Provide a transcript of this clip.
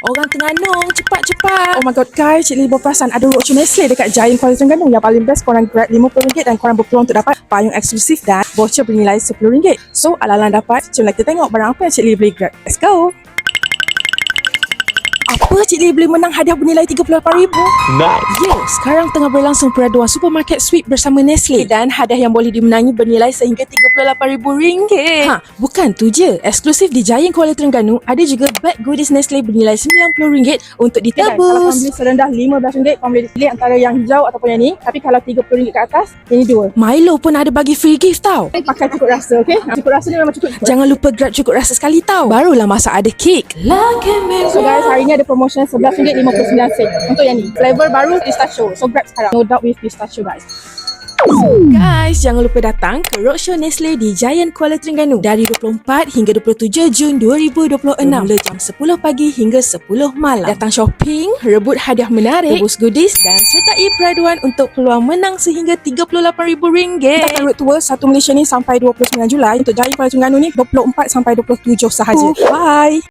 Orang Terengganu, cepat-cepat. Oh my god guys, Cik Lee berperasan ada roadshow Nestle dekat Giant Kuala Terengganu. Yang paling best, korang grab RM50 dan korang berpeluang untuk dapat payung eksklusif dan voucher bernilai RM10. So ala-ala dapat, jom kita tengok barang apa yang Cik Lee boleh grab. Let's go. Apa Cik Lee boleh menang hadiah bernilai RM38,000? Nice. Ya, sekarang tengah berlangsung peraduan supermarket sweep bersama Nestle dan hadiah yang boleh dimenangi bernilai sehingga RM38,000. Bukan tu je. Eksklusif di Giant Kuala Terengganu, ada juga bag goodies Nestle bernilai RM90 untuk ditebus. Kalau korang beli serendah RM15, korang boleh pilih antara yang hijau ataupun yang ni. Tapi kalau RM30 ke atas, yang ni dua. Milo pun ada bagi free gift tau. Pakai cukup rasa, okey? Cukup rasa ni memang cukup. Jangan lupa grab cukup rasa sekali tau. Barulah masa ada kek. So guys, hari ni ada promotion RM11.59 untuk yang ni. Flavor baru pistachio. So grab sekarang. No doubt with pistachio guys. Guys, jangan lupa datang ke roadshow Nestle di Giant Kuala Terengganu dari 24 hingga 27 Jun 2026. Mula jam 10 pagi hingga 10 malam. Datang shopping, rebut hadiah menarik, tebus goodies dan sertai peraduan untuk peluang menang sehingga RM38,000. Kita akan road tour 1 Malaysia ni sampai 29 Julai. Untuk Giant Kuala Terengganu ni 24 sampai 27 sahaja. Bye.